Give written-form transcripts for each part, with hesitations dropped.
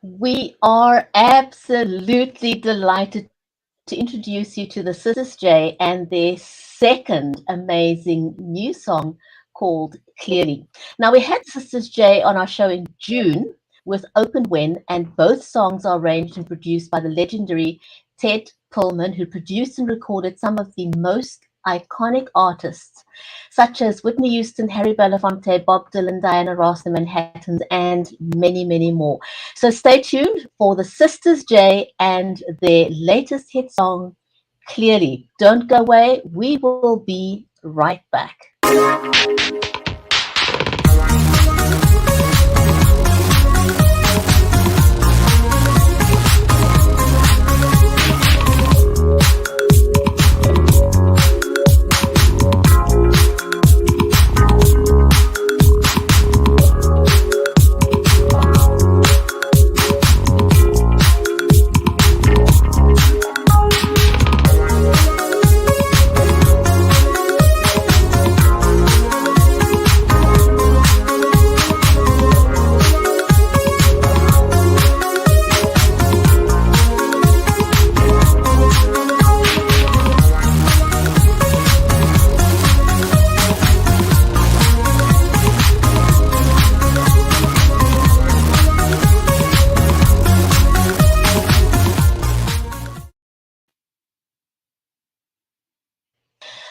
We are absolutely delighted to introduce you to the SistersJ and their second amazing new song called Clearly. Now, we had SistersJ on our show in June with Open When, and both songs are arranged and produced by the legendary Ted Perlman, who produced and recorded some of the most iconic artists such as Whitney Houston, Harry Belafonte, Bob Dylan, Diana Ross, the Manhattans, and many, many more. So stay tuned for the SistersJ and their latest hit song, Clearly. Don't go away. We will be right back.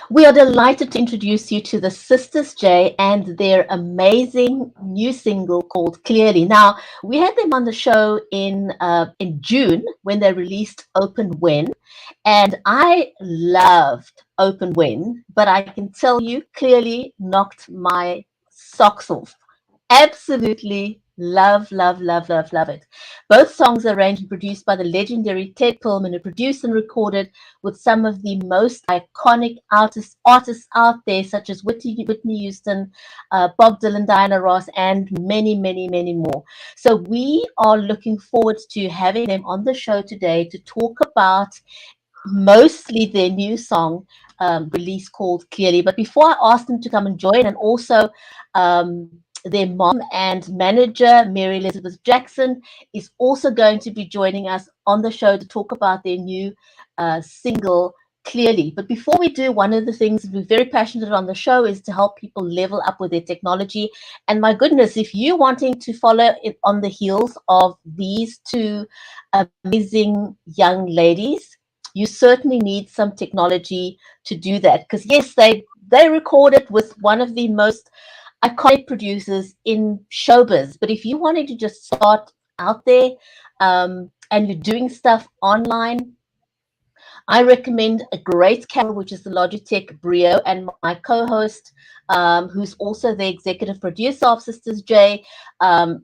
We are delighted to introduce you to the SistersJ and their amazing new single called Clearly. Now, we had them on the show in June when they released Open When, and I loved Open When, but I can tell you Clearly knocked my socks off. Absolutely love it. Both songs are arranged and produced by the legendary Ted Perlman, who produced and recorded with some of the most iconic artists out there, such as Whitney Houston, Bob Dylan, Diana Ross, and many, many, many more. So we are looking forward to having them on the show today to talk about mostly their new song release called Clearly. But before I ask them to come and join, and also their mom and manager, Mary Elisabeth Jackson, is also going to be joining us on the show to talk about their new single, Clearly. But before we do, one of the things that we're very passionate on the show is to help people level up with their technology. And my goodness, if you're wanting to follow it on the heels of these two amazing young ladies, you certainly need some technology to do that. Because yes, they recorded with one of the most iconic producers in showbiz. But if you wanted to just start out there and you're doing stuff online, I recommend a great camera, which is the Logitech Brio, and my co-host, who's also the executive producer of SistersJ.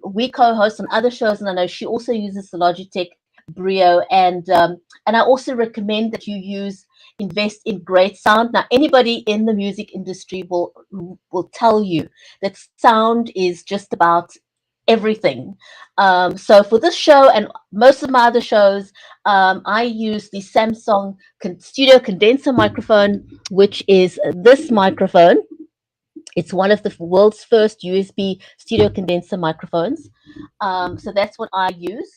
We co-host on other shows, and I know she also uses the Logitech Brio, and I also recommend that you invest in great sound. Now, anybody in the music industry will tell you that sound is just about everything. So for this show and most of my other shows, I use the Samsung studio condenser microphone, which is this microphone. It's one of the world's first USB studio condenser microphones. So that's what I use.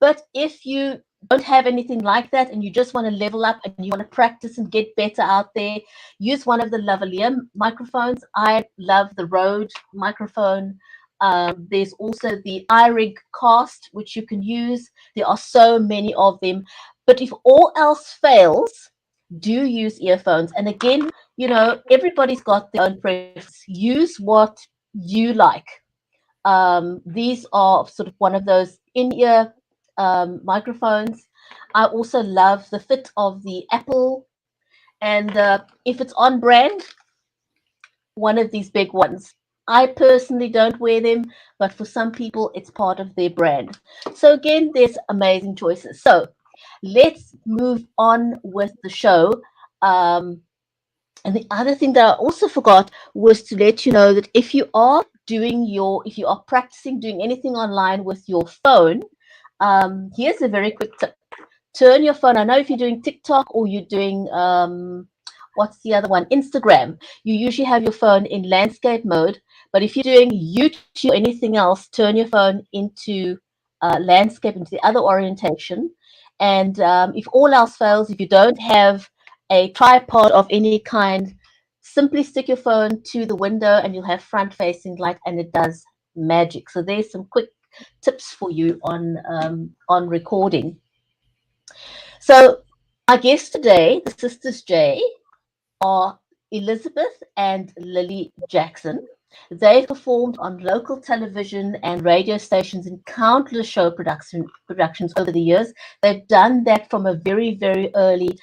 But if you don't have anything like that and you just want to level up and you want to practice and get better out there, use one of the lavalier microphones. I love the Rode microphone. There's also the iRig Cast, which you can use. There are so many of them. But if all else fails, do use earphones. And again, everybody's got their own preference. Use what you like. These are sort of one of those in-ear microphones. I also love the fit of the Apple. And if it's on brand, one of these big ones. I personally don't wear them, but for some people, it's part of their brand. So again, there's amazing choices. So let's move on with the show. And the other thing that I also forgot was to let you know that if you are practicing doing anything online with your phone, here's a very quick tip. Turn your phone. I know if you're doing TikTok or you're doing what's the other one? Instagram. You usually have your phone in landscape mode, but if you're doing YouTube or anything else, turn your phone into landscape, into the other orientation. And if all else fails, if you don't have a tripod of any kind, simply stick your phone to the window and you'll have front-facing light, and it does magic. So there's some quick tips for you on recording. So our guests today, the Sisters J, are Elisabeth and Lily Jackson. They've performed on local television and radio stations in countless show productions over the years. They've done that from a very, very early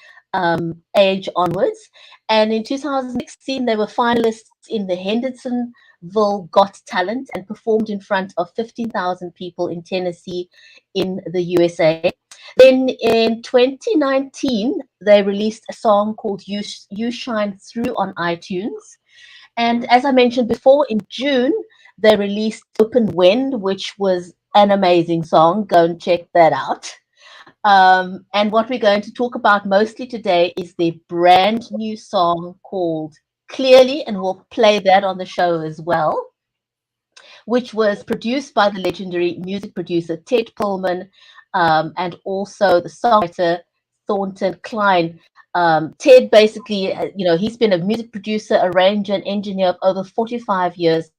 age onwards. And in 2016, they were finalists in the Hendersonville Got Talent and performed in front of 15,000 people in Tennessee in the USA. Then in 2019, they released a song called You Shine Through on iTunes. And as I mentioned before, in June, they released Open Wind, which was an amazing song. Go and check that out. And what we're going to talk about mostly today is their brand new song called Clearly, and we'll play that on the show as well, which was produced by the legendary music producer Ted Perlman, and also the songwriter Thornton Klein. Ted basically, he's been a music producer, arranger, and engineer of over 45 years.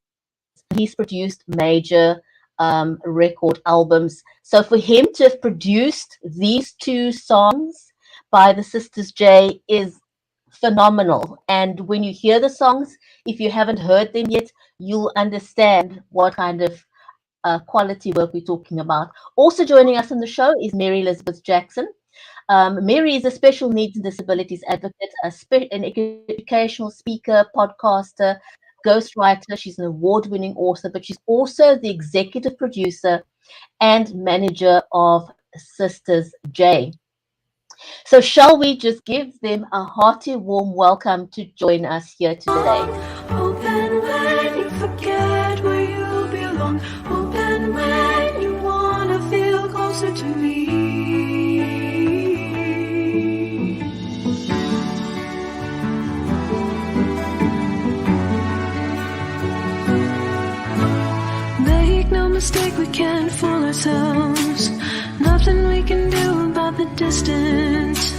He's produced major record albums. So for him to have produced these two songs by the Sisters J is phenomenal. And when you hear the songs, if you haven't heard them yet, you'll understand what kind of quality work we're talking about. Also joining us on the show is Mary Elisabeth Jackson. Mary is a special needs and disabilities advocate, an educational speaker, podcaster, ghostwriter. She's an award-winning author, but she's also the executive producer and manager of Sisters J. So shall we just give them a hearty, warm welcome to join us here today? Open when you forget where you belong. Open when you want to feel closer to me. Make no mistake, we can't fool ourselves. Nothing we can do about the distance.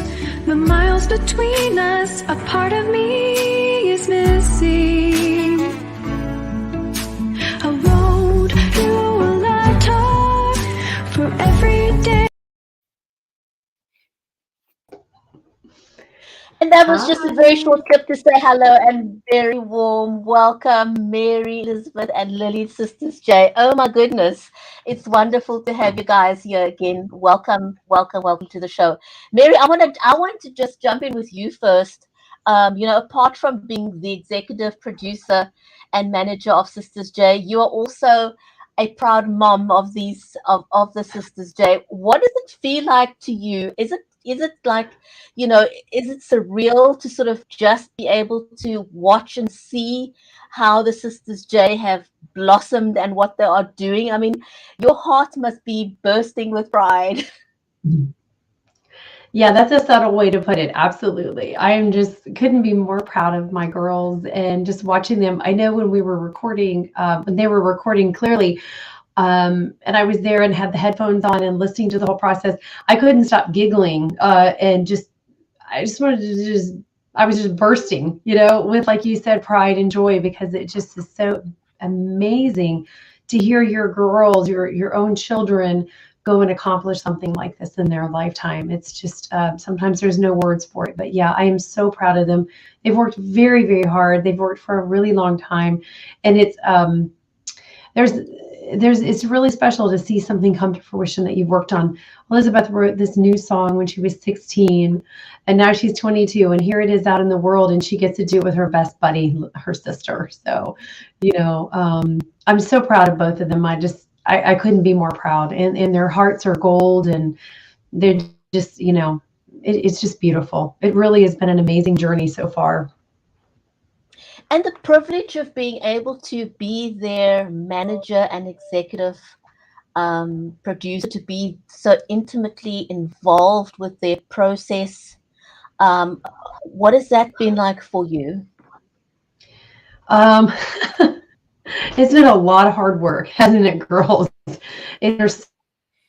The miles between us, a part of me is missing. A road you will not talk for every day. And that was just a very short clip to say hello and very warm welcome, Mary, Elisabeth, and Lily, Sisters J. Oh my goodness, it's wonderful to have you guys here again. Welcome, welcome, welcome to the show. Mary, I want to just jump in with you first. Apart from being the executive producer and manager of Sisters J, you are also a proud mom of of the Sisters J. What does it feel like to you? Is it like, is it surreal to sort of just be able to watch and see how the Sisters J have blossomed and what they are doing? I mean, your heart must be bursting with pride. Yeah, that's a subtle way to put it. Absolutely. I am just couldn't be more proud of my girls and just watching them. I know when we were recording, when they were recording Clearly, and I was there and had the headphones on and listening to the whole process, I couldn't stop giggling, and I just wanted to I was just bursting, with, like you said, pride and joy, because it just is so amazing to hear your girls, your own children go and accomplish something like this in their lifetime. It's just, sometimes there's no words for it, but yeah, I am so proud of them. They've worked very, very hard. They've worked for a really long time, and it's, it's really special to see something come to fruition that you've worked on. Elisabeth wrote this new song when she was 16, and now she's 22, and here it is out in the world, and she gets to do it with her best buddy, her sister. So, I'm so proud of both of them. I couldn't be more proud, and their hearts are gold, and they're just, it's just beautiful. It really has been an amazing journey so far. And the privilege of being able to be their manager and executive producer, to be so intimately involved with their process. What has that been like for you? It's been a lot of hard work, hasn't it, girls? There's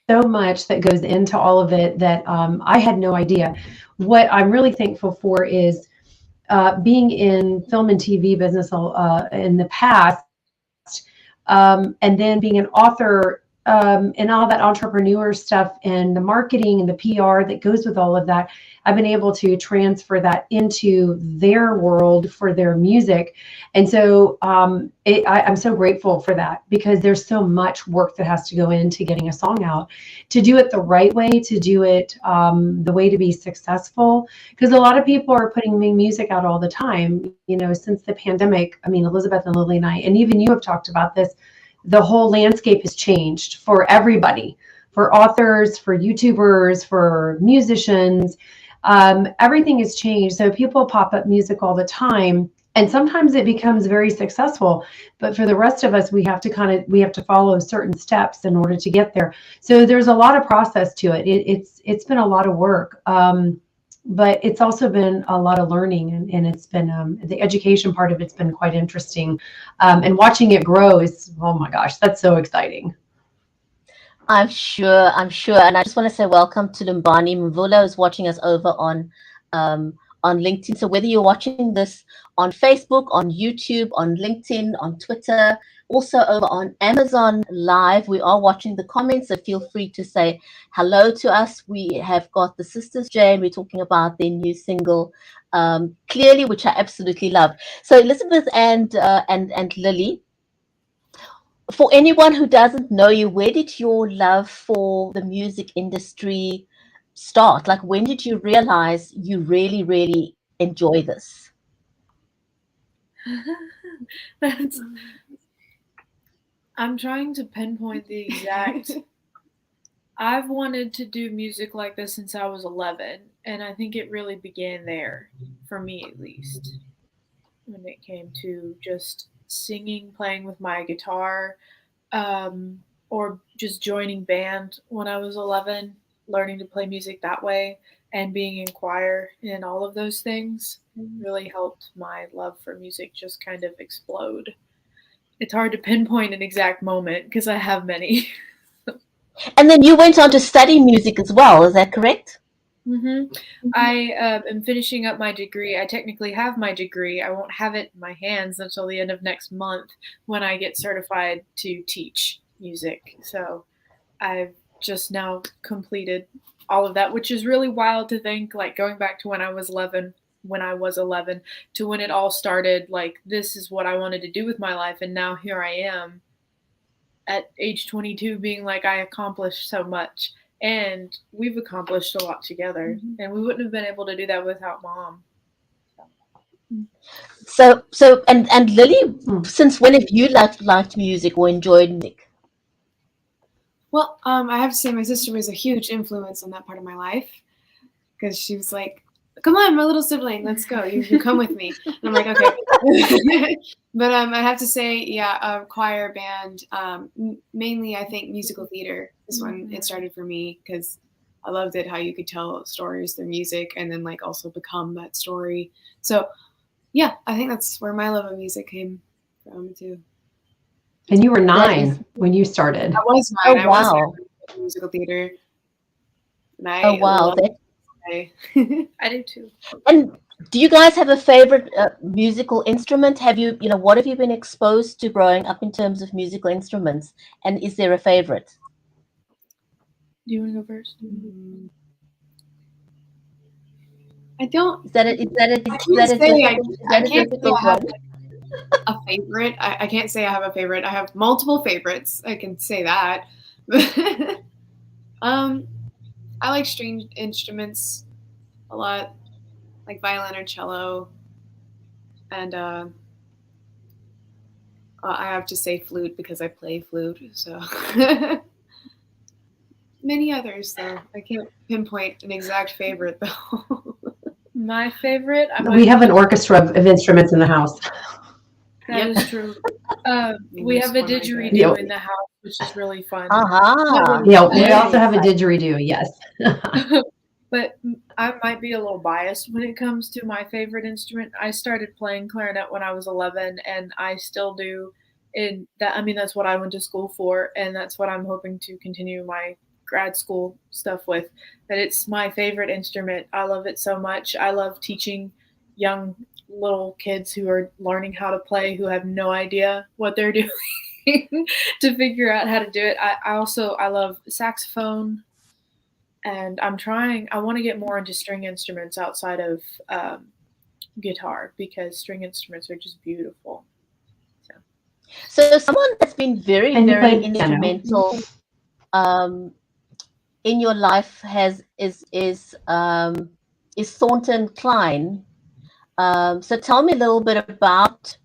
so much that goes into all of it that I had no idea. What I'm really thankful for is being in film and TV business in the past, and then being an author, and all that entrepreneur stuff and the marketing and the PR that goes with all of that. I've been able to transfer that into their world for their music. And so I'm so grateful for that, because there's so much work that has to go into getting a song out, to do it the right way, to do it the way to be successful. Because a lot of people are putting music out all the time, since the pandemic. I mean, Elisabeth and Lily and I, and even you have talked about this, the whole landscape has changed for everybody, for authors, for YouTubers, for musicians. Everything has changed. So people pop up music all the time, and sometimes it becomes very successful. But for the rest of us, we have to follow certain steps in order to get there. So there's a lot of process to it. It's been a lot of work. But it's also been a lot of learning, and it's been the education part of it's been quite interesting. And watching it grow is, oh my gosh, that's so exciting. I'm sure. And I just want to say welcome to Lumbani. Mvula is watching us over on LinkedIn. So whether you're watching this on Facebook, on YouTube, on LinkedIn, on Twitter, also over on Amazon Live, we are watching the comments. So feel free to say hello to us. We have got the SistersJ, and we're talking about their new single, Clearly, which I absolutely love. So Elisabeth and Lily, for anyone who doesn't know you, where did your love for the music industry start? Like, when did you realize you really, really enjoy this? I'm trying to pinpoint the exact. I've wanted to do music like this since I was 11, and I think it really began there, for me at least, when it came to just singing, playing with my guitar, or just joining band when I was 11, learning to play music that way, and being in choir, and all of those things really helped my love for music just kind of explode. It's hard to pinpoint an exact moment because I have many. And then you went on to study music as well, is that correct? Mm-hmm. I am finishing up my degree. I technically have my degree. I won't have it in my hands until the end of next month when I get certified to teach music. So I've just now completed all of that, which is really wild to think, like going back to when I was 11 to when it all started, like this is what I wanted to do with my life. And now here I am at age 22 being like, I accomplished so much. And we've accomplished a lot together, and we wouldn't have been able to do that without Mom. So and Lily, since when have you liked music or enjoyed music? Well, I have to say my sister was a huge influence on that part of my life, because she was like, come on, my little sibling, let's go. You come with me. And I'm like, okay. But I have to say, yeah, choir, band, mainly I think musical theater is when it started for me, because I loved it, how you could tell stories through music and then like also become that story. So yeah, I think that's where my love of music came from too. And you were 9 when you started. I was 9. Oh, wow. I was in musical theater. And I wow. I do too. And do you guys have a favorite musical instrument? Have you, what have you been exposed to growing up in terms of musical instruments? And is there a favorite? Do you want to go first? I don't. Is that I can't say I have a favorite. I can't say I have a favorite. I have multiple favorites. I can say that. I like string instruments a lot, like violin or cello, and I have to say flute because I play flute. So many others, though. I can't pinpoint an exact favorite, though. My favorite. We have an orchestra of instruments in the house. That is true. We have a didgeridoo in the house, which is really fun. Yeah, we also have a didgeridoo, yes. But I might be a little biased when it comes to my favorite instrument. I started playing clarinet when I was 11, and I still do. That's what I went to school for, and that's what I'm hoping to continue my grad school stuff with, that it's my favorite instrument. I love it so much. I love teaching young little kids who are learning how to play, who have no idea what they're doing to figure out how to do it. I love saxophone, and I want to get more into string instruments outside of guitar, because string instruments are just beautiful. So someone that's been very, And you very played piano. instrumental in your life is Thornton Klein. So tell me a little bit about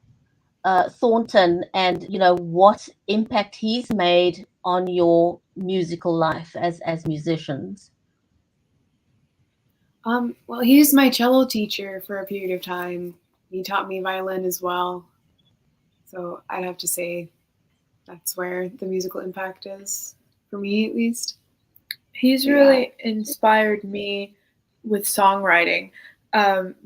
Thornton, and what impact he's made on your musical life as musicians. Well, he's my cello teacher for a period of time. He taught me violin as well. So I'd have to say that's where the musical impact is, for me at least. He's really inspired me with songwriting,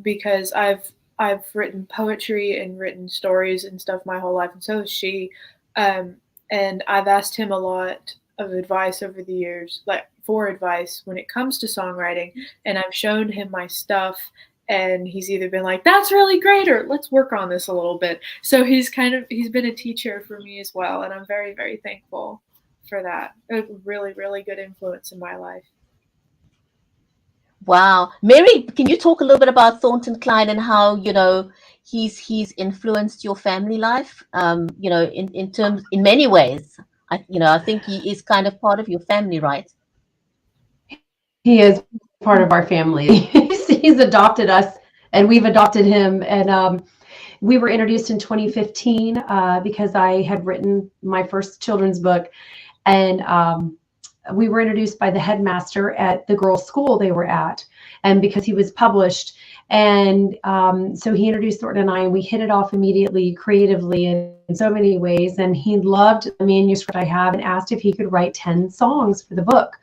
because I've written poetry and written stories and stuff my whole life, and so has she. And I've asked him a lot of advice over the years, for advice when it comes to songwriting, and I've shown him my stuff, and he's either been like, "That's really great," or "Let's work on this a little bit." So he's been a teacher for me as well, and I'm very, very thankful for that. A really, really good influence in my life. Wow. Mary, can you talk a little bit about Thornton Klein and how, he's influenced your family life, in many ways? I think he is kind of part of your family, right? He is part of our family. He's adopted us, and we've adopted him. And we were introduced in 2015 because I had written my first children's book. And we were introduced by the headmaster at the girls' school they were at, and because he was published. And so he introduced Thornton and I, and we hit it off immediately, creatively, in so many ways. And he loved the manuscript I have and asked if he could write 10 songs for the book.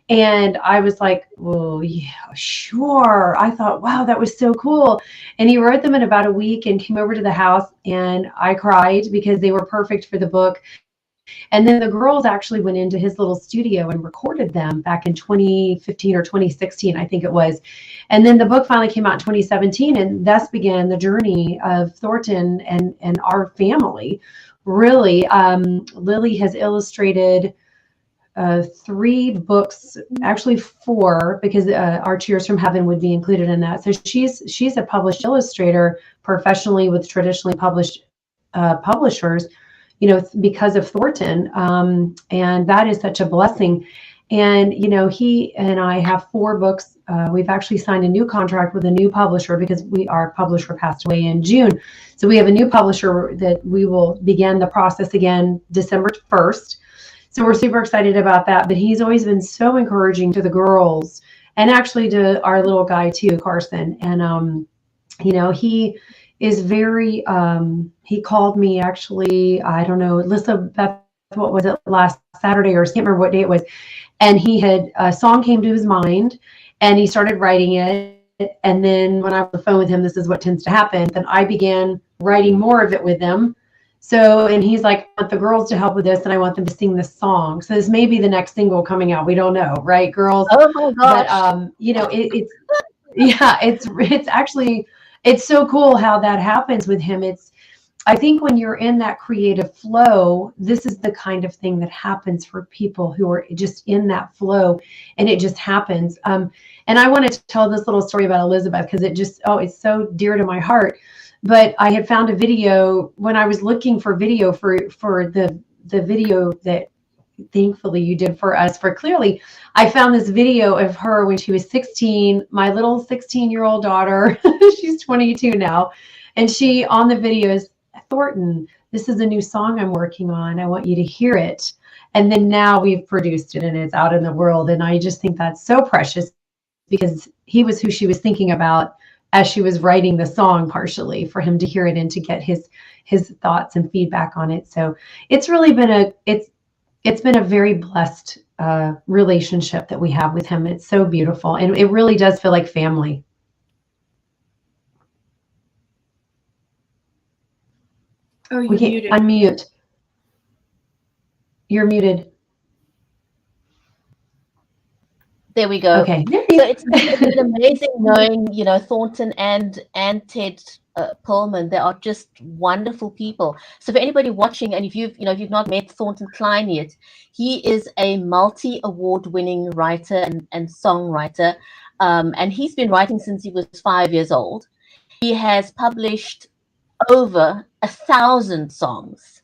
And I was like, well, yeah, sure. I thought, wow, that was so cool. And he wrote them in about a week and came over to the house, and I cried because they were perfect for the book. And then the girls actually went into his little studio and recorded them back in 2015 or 2016, I think it was. And then the book finally came out in 2017, and thus began the journey of Thornton and our family. Really, Lily has illustrated 3 books, actually 4, because Our Cheers from Heaven would be included in that. So she's a published illustrator professionally with traditionally published publishers, because of Thornton. And that is such a blessing. And, he and I have 4 books. We've actually signed a new contract with a new publisher because our publisher passed away in June. So we have a new publisher that we will begin the process again December 1st. So we're super excited about that. But he's always been so encouraging to the girls, and actually to our little guy too, Carson. And, he is very, he called me actually, I don't know, Elisabeth, what was it, last Saturday, or I can't remember what day it was. And he had, a song came to his mind, and he started writing it. And then when I was on the phone with him, this is what tends to happen, then I began writing more of it with him. So, and he's like, I want the girls to help with this, and I want them to sing this song. So this may be the next single coming out. We don't know, right, girls? Oh my gosh. But, it's actually, it's so cool how that happens with him. I think when you're in that creative flow, this is the kind of thing that happens for people who are just in that flow, and it just happens. And I wanted to tell this little story about Elisabeth because it's so dear to my heart. But I had found a video when I was looking for video for the video that thankfully you did for us for Clearly. I found this video of her when she was 16, my little 16-year-old daughter. She's 22 now. And she, on the video, is, Thornton, this is a new song I'm working on. I want you to hear it. And then now we've produced it and it's out in the world. And I just think that's so precious because he was who she was thinking about as she was writing the song, partially for him to hear it and to get his thoughts and feedback on it. So it's really been it's been a very blessed relationship that we have with him. It's so beautiful, and it really does feel like family. Oh, you're muted. Unmute. You're muted. There we go. Okay. So it's been amazing knowing, Thornton and Ted Perlman. They are just wonderful people. So for anybody watching, and if you've not met Thornton Klein yet, he is a multi-award-winning writer and songwriter, and he's been writing since he was 5 years old. He has published over 1,000 songs.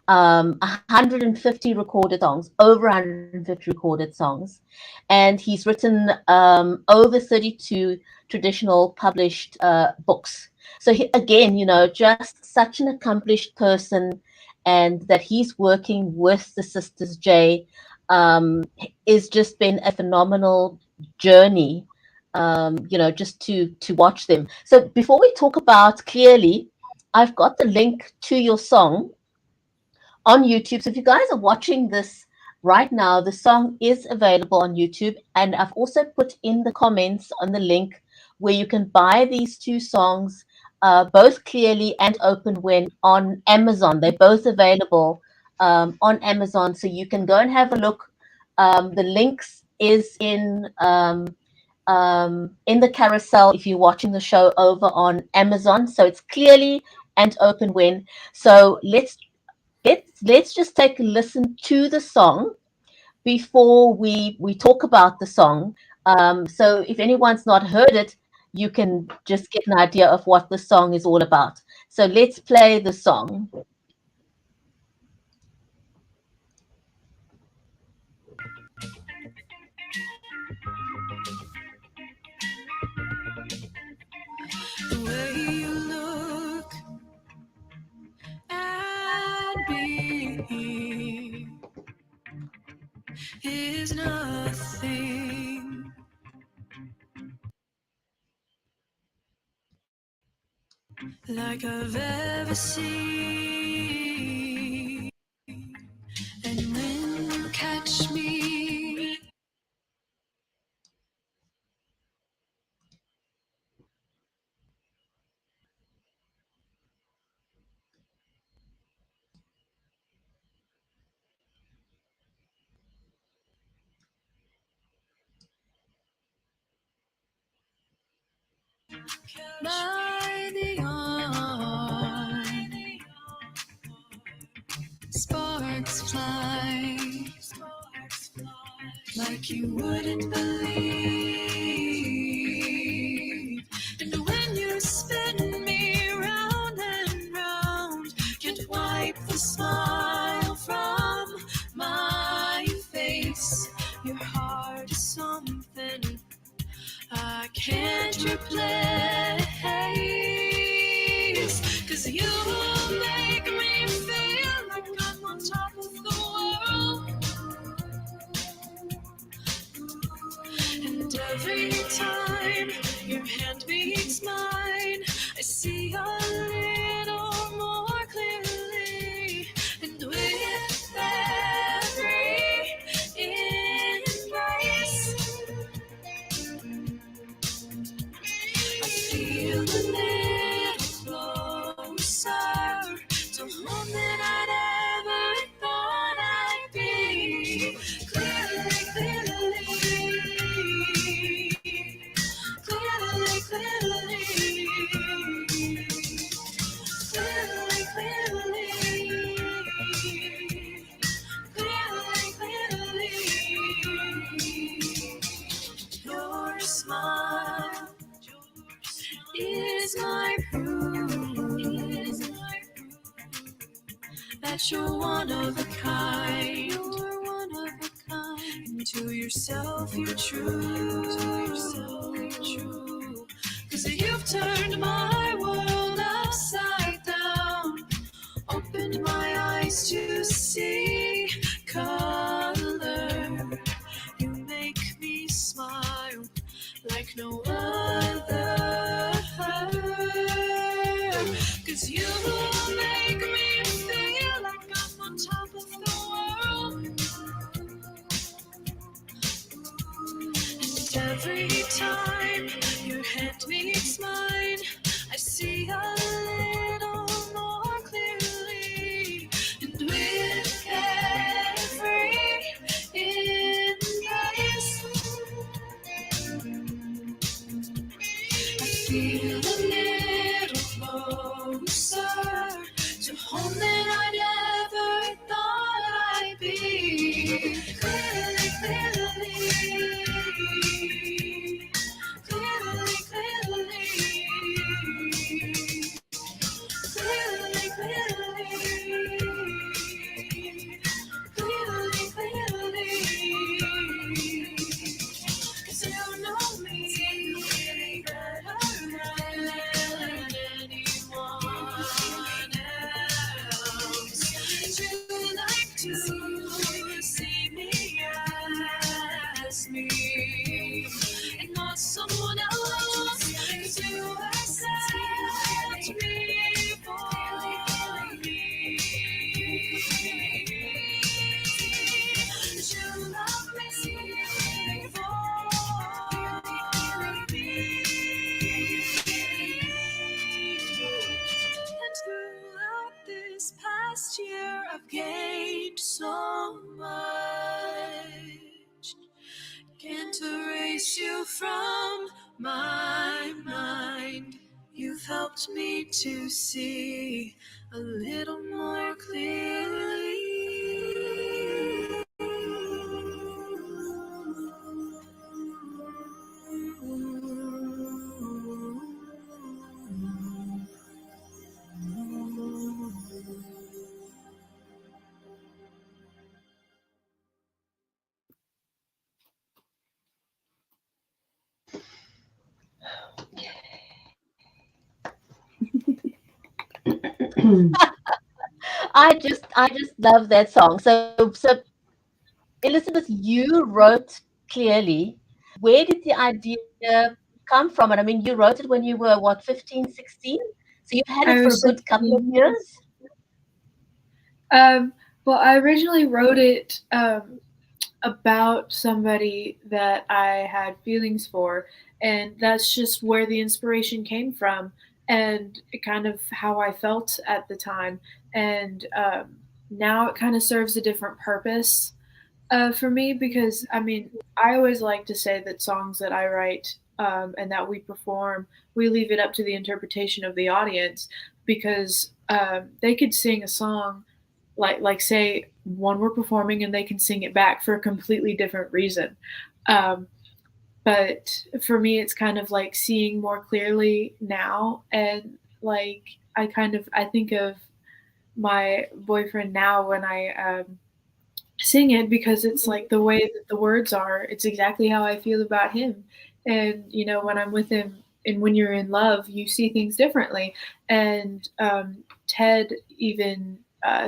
150 recorded songs, over 150 recorded songs, and he's written over 32 traditional published books. So again, just such an accomplished person, and that he's working with the Sisters J is just been a phenomenal journey. Just to watch them. So before we talk about Clearly, I've got the link to your song on YouTube. So if you guys are watching this right now, the song is available on YouTube. And I've also put in the comments on the link where you can buy these two songs, both Clearly and Open When, on Amazon. They're both available on Amazon. So you can go and have a look. The links is in the carousel if you're watching the show over on Amazon. So it's Clearly and Open When. So let's just take a listen to the song before we talk about the song. So if anyone's not heard it, you can just get an idea of what the song is all about. So let's play the song. The way you look at me is nothing like I've ever seen. And when you catch me, by the arm, sparks fly like you wouldn't believe. And when you spin me round and round, can't wipe the smile from my face. Your heart is something I can't replace, 'cause you make me feel like I'm on top of the world. And every time your hand meets mine, I see a little more clearly. And with every embrace, I feel a little closer to home than I'd ever thought I'd be. Clearly, clearly, clearly, clearly, clearly, clearly, clearly. Your smile is my proof that you're one of a kind. You're one of a kind. And to yourself you're true. To yourself you're true. 'Cause you've turned my world upside down, opened my eyes to see color. You make me smile like no other. 'Cause you make me feel like I'm on top of the world. And every time your hand meets mine, I see a little more clearly. And with every embrace, last year I've gained so much. Can't erase you from my mind. You've helped me to see a little more clearly. I just love that song. So Elizabeth, you wrote Clearly. Where did the idea come from? And I mean, you wrote it when you were what, 15, 16? So you've had it I for a was good couple of 16. years? Well, I originally wrote it about somebody that I had feelings for, and that's just where the inspiration came from, and kind of how I felt at the time. And now it kind of serves a different purpose for me, because I mean, I always like to say that songs that I write and that we perform, we leave it up to the interpretation of the audience, because they could sing a song like say one we're performing and they can sing it back for a completely different reason. Um, but for me, it's kind of like seeing more clearly now, and like I think of my boyfriend now when I sing it, because it's like the way that the words are, it's exactly how I feel about him. And you know, when I'm with him, and when you're in love, you see things differently. And Ted even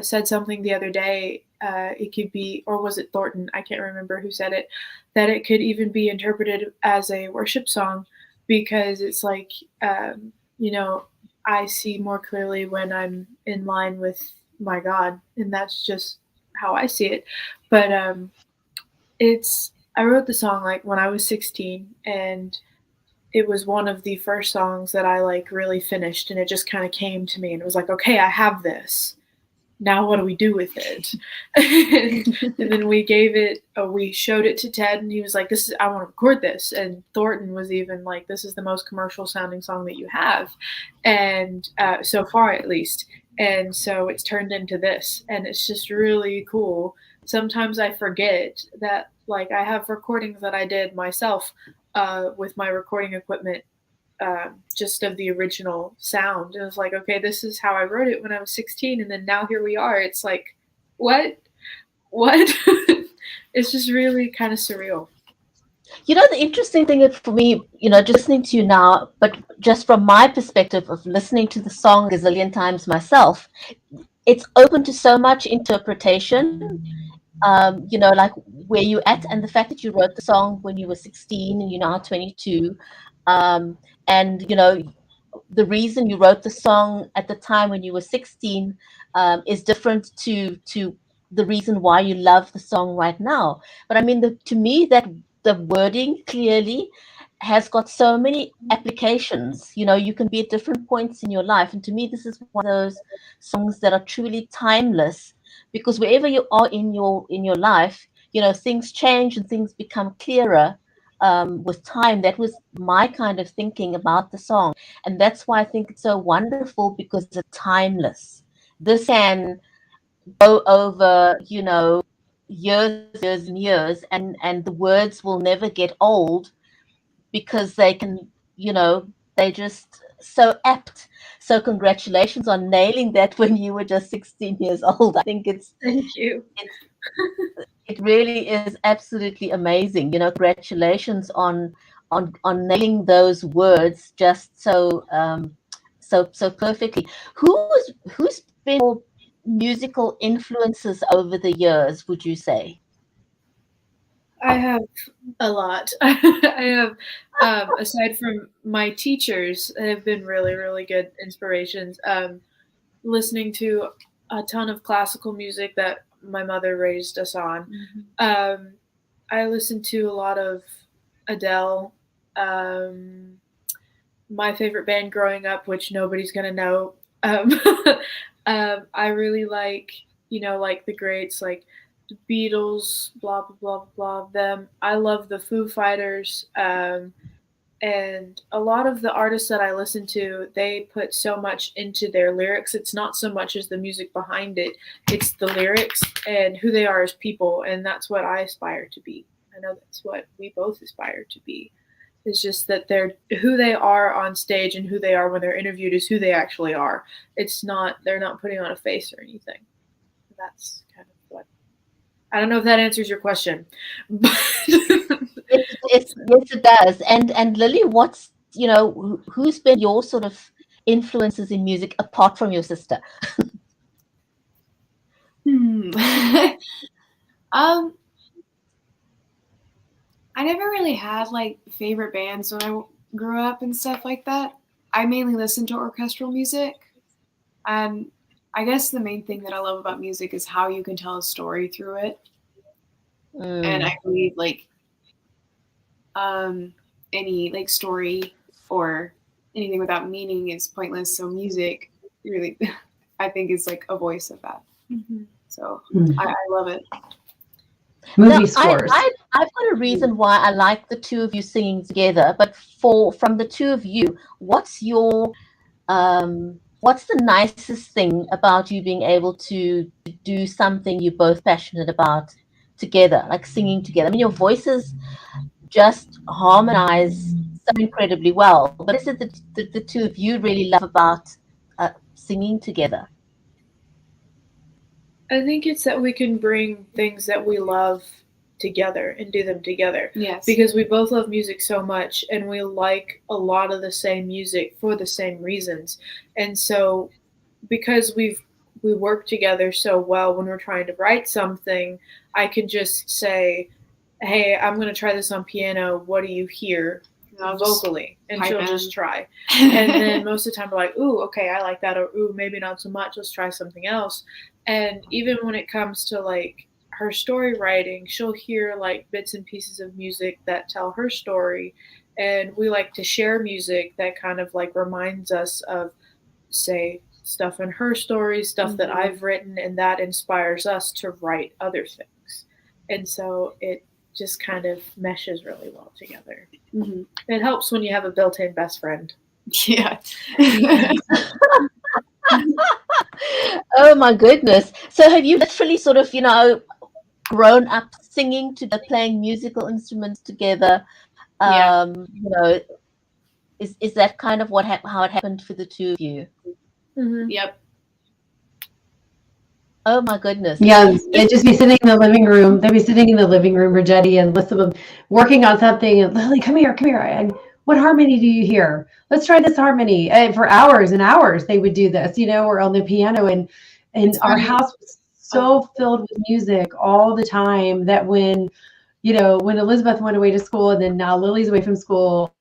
said something the other day. It could be, or was it Thornton? I can't remember who said it. That it could even be interpreted as a worship song, because it's like, you know, I see more clearly when I'm in line with my God, and that's just how I see it. But it's I wrote the song like when I was 16, and it was one of the first songs that I like really finished, and it just kind of came to me, and it was like, okay, I have this. Now what do we do with it? And then we showed it to Ted, and he was like, this is, I want to record this. And Thornton was even like, this is the most commercial sounding song that you have. And so far at least. And so it's turned into this, and it's just really cool. Sometimes I forget that like I have recordings that I did myself with my recording equipment, just of the original sound. And it was like, okay, this is how I wrote it when I was 16, and then now here we are. It's like, what? It's just really kind of surreal. You know, the interesting thing is for me, you know, just listening to you now, but just from my perspective of listening to the song a zillion times myself, it's open to so much interpretation. You know, like where you at, and the fact that you wrote the song when you were 16 and you're now 22. And, you know, the reason you wrote the song at the time when you were 16 is different to the reason why you love the song right now. But I mean, to me, that the wording clearly has got so many applications. You know, you can be at different points in your life, and to me, this is one of those songs that are truly timeless, because wherever you are in your life, you know, things change and things become clearer with time. That was my kind of thinking about the song. And that's why I think it's so wonderful, because it's timeless. This can go over, you know, years and years, and the words will never get old, because they can, you know, they just so apt. So congratulations on nailing that when you were just 16 years old. I think Thank you. it really is absolutely amazing. You know, congratulations on nailing those words just so perfectly. Who's been your musical influences over the years, would you say? I have a lot. I have, aside from my teachers, have been really, really good inspirations. Listening to a ton of classical music that my mother raised us on. I listened to a lot of Adele. My favorite band growing up, which nobody's gonna know, um, I really like, like the greats, like the Beatles, blah, blah, blah, blah, them. I love the Foo Fighters. And a lot of the artists that I listen to, they put so much into their lyrics. It's not so much as the music behind it, it's the lyrics and who they are as people. And that's what I aspire to be. I know that's what we both aspire to be. It's just that they're who they are on stage and who they are when they're interviewed is who they actually are. It's not, they're not putting on a face or anything. That's kind of what, I don't know if that answers your question, but Yes, it does. And Lily, what's, who's been your sort of influences in music apart from your sister? I never really had like favorite bands when I grew up and stuff like that. I mainly listened to orchestral music, and I guess the main thing that I love about music is how you can tell a story through it. And I believe like any like story or anything without meaning is pointless. So music really, I think, is like a voice of that. Mm-hmm. So I love it. Movie scores. I've got a reason why I like the two of you singing together, but from the two of you, what's the nicest thing about you being able to do something you're both passionate about together, like singing together? I mean, your voices just harmonize so incredibly well, but is it the two of you really love about singing together? I think it's that we can bring things that we love together and do them together. Yes. Because we both love music so much and we like a lot of the same music for the same reasons. And so because we work together so well when we're trying to write something, I can just say, hey, I'm going to try this on piano. What do you hear vocally? And she'll just try. And then most of the time we're like, ooh, okay, I like that. Or, ooh, maybe not so much. Let's try something else. And even when it comes to like her story writing, she'll hear like bits and pieces of music that tell her story. And we like to share music that kind of like reminds us of, say, stuff in her story, stuff that I've written, and that inspires us to write other things. And so it just kind of meshes really well together. Mm-hmm. It helps when you have a built-in best friend. Yeah. Oh my goodness. So have you literally sort of, grown up singing playing musical instruments together? Yeah. Is that kind of how it happened for the two of you? Mm-hmm. Yep. Oh my goodness. Yeah, they'd just be sitting in the living room. They'd be sitting in the living room, Rajetti and Elisabeth, working on something. And Lily, come here. And what harmony do you hear? Let's try this harmony. And for hours and hours, they would do this. We're on the piano, and our house was so filled with music all the time that when Elisabeth went away to school, and then now Lily's away from school,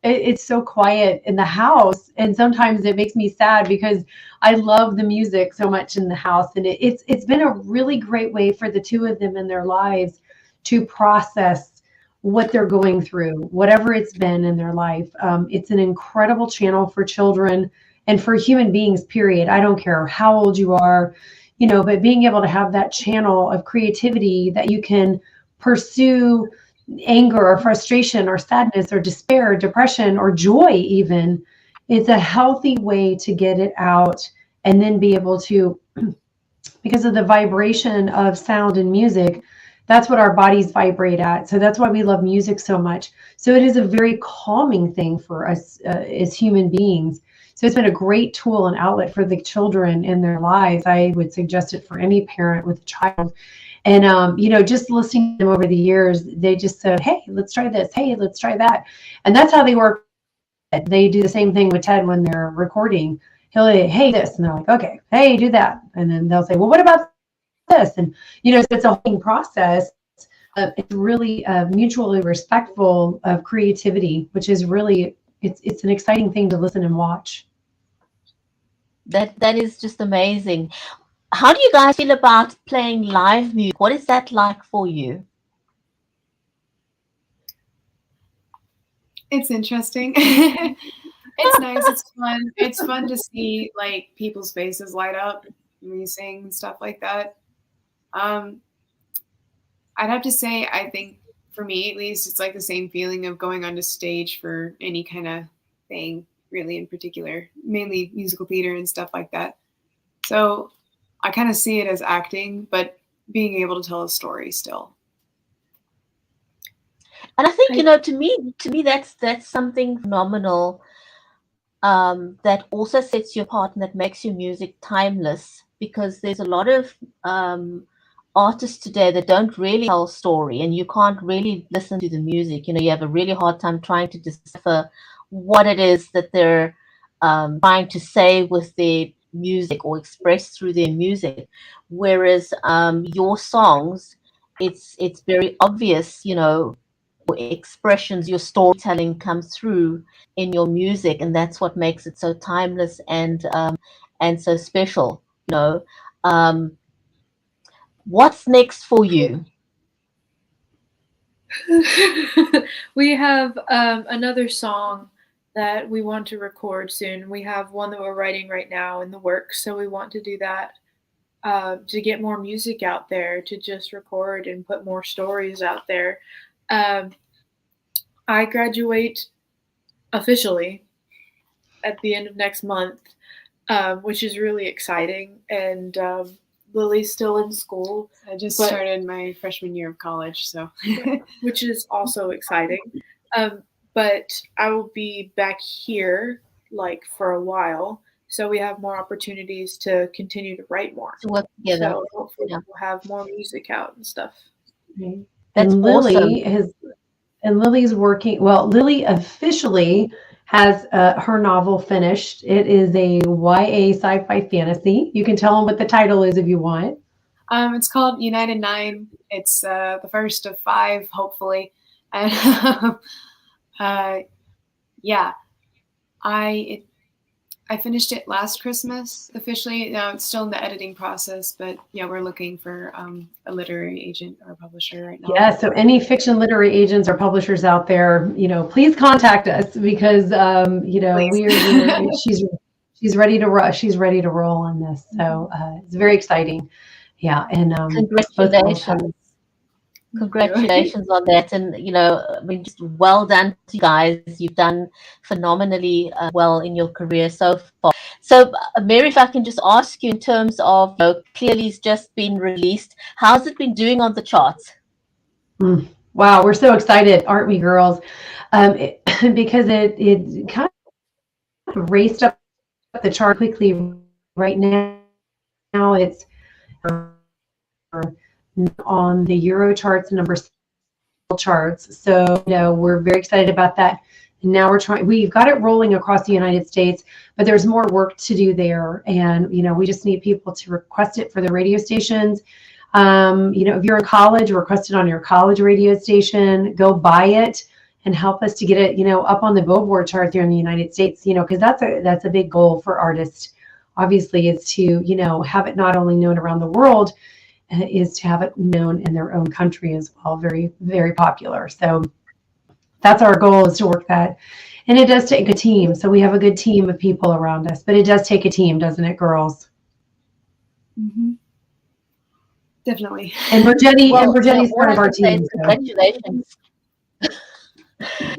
it's so quiet in the house, and sometimes it makes me sad because I love the music so much in the house, and it's been a really great way for the two of them in their lives to process what they're going through, whatever it's been in their life. It's an incredible channel for children and for human beings, period. I don't care how old you are, but being able to have that channel of creativity that you can pursue anger or frustration or sadness or despair or depression or joy even, it's a healthy way to get it out and then be able to, because of the vibration of sound and music, that's what our bodies vibrate at. So that's why we love music so much. So it is a very calming thing for us as human beings. So it's been a great tool and outlet for the children in their lives. I would suggest it for any parent with a child. And, just listening to them over the years, they just said, hey, let's try this. Hey, let's try that. And that's how they work. They do the same thing with Ted when they're recording. He'll say, hey, this. And they're like, okay, hey, do that. And then they'll say, well, what about this? And, so it's a whole process. It's really mutually respectful of creativity, which is really, it's an exciting thing to listen and watch. That is just amazing. How do you guys feel about playing live music? What is that like for you? It's interesting. It's nice. It's fun. It's fun to see like people's faces light up when you sing and stuff like that. Um, I'd have to say, I think for me at least, it's like the same feeling of going onto stage for any kind of thing, really in particular, mainly musical theater and stuff like that. So I kind of see it as acting, but being able to tell a story still. And I think, to me, that's something phenomenal, that also sets you apart and that makes your music timeless, because there's a lot of artists today that don't really tell a story, and you can't really listen to the music. You have a really hard time trying to decipher what it is that they're trying to say with their music or express through their music. Whereas your songs, it's very obvious, expressions, your storytelling comes through in your music, and that's what makes it so timeless and so special. What's next for you? We have another song that we want to record soon. We have one that we're writing right now in the works, so we want to do that to get more music out there, to just record and put more stories out there. I graduate officially at the end of next month, which is really exciting. And Lily's still in school. I just started my freshman year of college, so which is also exciting. But I will be back here like for a while, so we have more opportunities to continue to write more. To work together. So hopefully we'll have more music out and stuff. Right. That's and Lily awesome. Lily's working. Well, Lily officially has her novel finished. It is a YA sci-fi fantasy. You can tell them what the title is if you want. It's called United 9. It's the first of 5, hopefully. And yeah, I finished it last Christmas officially. Now it's still in the editing process, but yeah, we're looking for a literary agent or a publisher right now. Yeah, so any fiction literary agents or publishers out there, please contact us, because she's ready to rush. She's ready to roll on this. So it's very exciting. Yeah, and congratulations. Congratulations on that. And, just well done to you guys. You've done phenomenally well in your career so far. So, Mary, if I can just ask you in terms of, clearly it's just been released. How's it been doing on the charts? Wow, we're so excited, aren't we, girls? Because it kind of raced up the chart quickly. Right now it's on the Euro charts, number charts. So, we're very excited about that. And now we've got it rolling across the United States, but there's more work to do there. And, we just need people to request it for the radio stations. If you're in college, request it on your college radio station, go buy it and help us to get it, up on the Billboard chart here in the United States, because that's a big goal for artists, obviously, is to, have it not only known around the world, is to have it known in their own country as well. Very, very popular. So that's our goal, is to work that. And it does take a team. So we have a good team of people around us, but it does take a team, doesn't it, girls? Mm-hmm. Definitely. And Virginia's part of our team. Congratulations.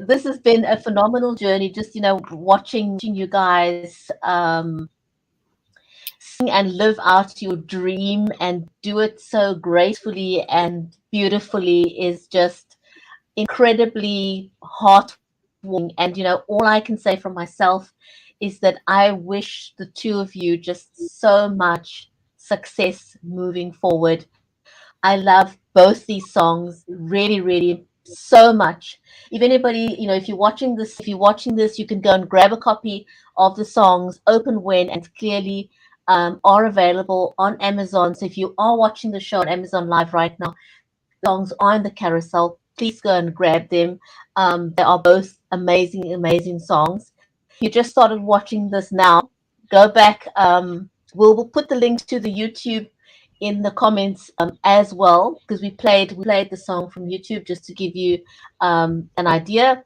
This has been a phenomenal journey, just, watching you guys sing and live out your dream and do it so gracefully and beautifully is just incredibly heartwarming. And, all I can say from myself is that I wish the two of you just so much success moving forward. I love both these songs really, really so much. If anybody, if you're watching this, you can go and grab a copy of the songs, Open When and Clearly, are available on Amazon. So if you are watching the show on Amazon Live right now, the songs are in the carousel. Please go and grab them. They are both amazing, amazing songs. If you just started watching this now, go back. We'll put the links to the YouTube in the comments as well, because we played the song from YouTube just to give you an idea.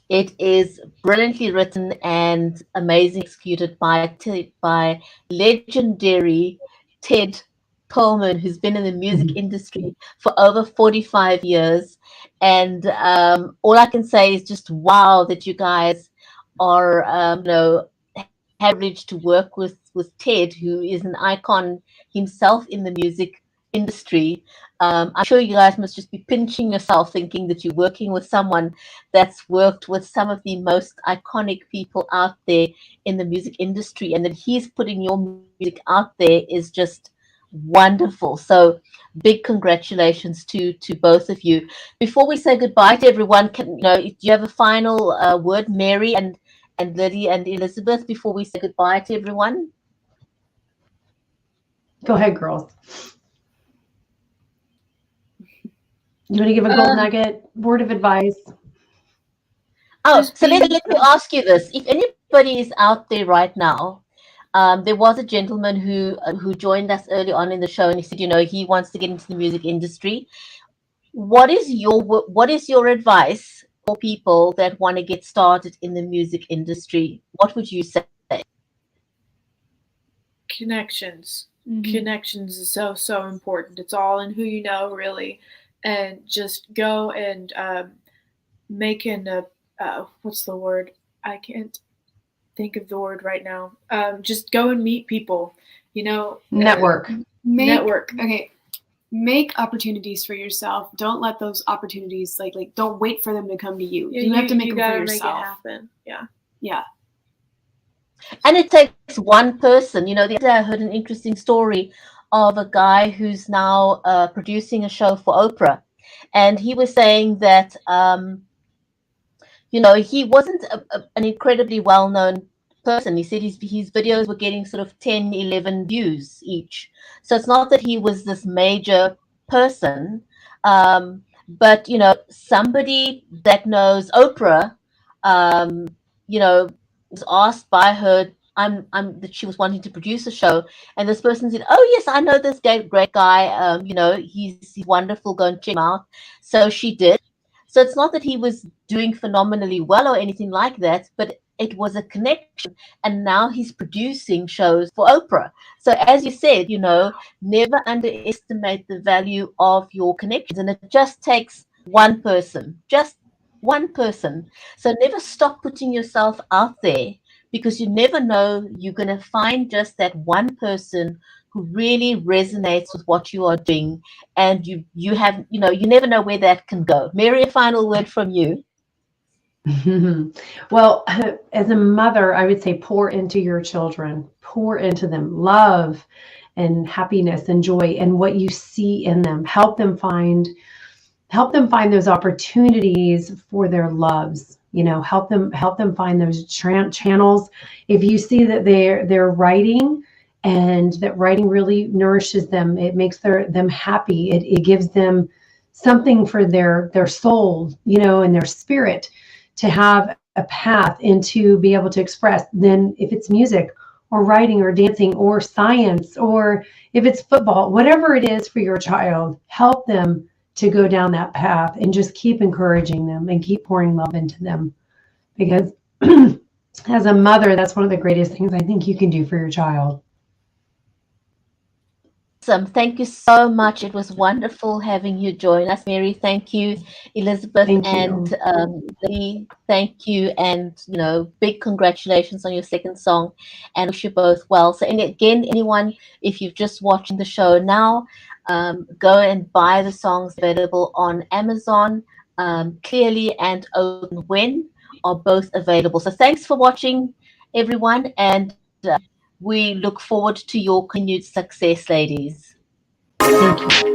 It is brilliantly written and amazing executed by legendary Ted Perlman, who's been in the music industry for over 45 years. And all I can say is just wow that you guys are, have privileged to work with Ted, who is an icon himself in the music industry. I'm sure you guys must just be pinching yourself thinking that you're working with someone that's worked with some of the most iconic people out there in the music industry, and that he's putting your music out there is just wonderful. So big congratulations to both of you. Before we say goodbye to everyone, do you have a final word, Mary and Lily and Elisabeth, before we say goodbye to everyone? Go ahead, girls. You want to give a gold nugget, word of advice? Oh, so let me ask you this. If anybody is out there right now, there was a gentleman who joined us early on in the show, and he said, he wants to get into the music industry. What is your advice for people that want to get started in the music industry? What would you say? Connections. Connections is so important. It's all in who you know, really, and just go and make what's the word? I can't think of the word right now. Just go and meet people. Network. Network. Okay. Make opportunities for yourself. Don't let those opportunities like don't wait for them to come to you. Yeah, you have to make them for make yourself. it happen. Yeah. Yeah. And it takes one person. The other day I heard an interesting story of a guy who's now producing a show for Oprah, and he was saying that he wasn't an incredibly well-known person. He said his videos were getting sort of 10, 11 views each. So it's not that he was this major person, but somebody that knows Oprah, was asked by her. That she was wanting to produce a show, and this person said, "Oh yes, I know this great guy. He's wonderful. Go and check him out." So she did. So it's not that he was doing phenomenally well or anything like that, but it was a connection. And now he's producing shows for Oprah. So as you said, never underestimate the value of your connections. And it just takes one person, just one person. So never stop putting yourself out there, because you never know, you're going to find just that one person who really resonates with what you are doing, and you have you never know where that can go. Mary, a final word from you. Well, as a mother, I would say pour into your children, pour into them love and happiness and joy and what you see in them. Help them find those opportunities for their loves. Help them find those channels. If you see that they're writing, and that writing really nourishes them, it makes them happy. It gives them something for their soul, and their spirit, to have a path into be able to express. Then if it's music or writing or dancing or science, or if it's football, whatever it is for your child, help them to go down that path, and just keep encouraging them and keep pouring love into them. Because as a mother, that's one of the greatest things I think you can do for your child. Awesome. Thank you so much. It was wonderful having you join us, Mary. Thank you, Elisabeth. Thank and Lee. Thank you, and big congratulations on your second song, and wish you both well. So, and again, anyone, if you're just watching the show now, go and buy the songs available on Amazon. Clearly and Open When are both available. So thanks for watching, everyone, and we look forward to your continued success, ladies. Thank you.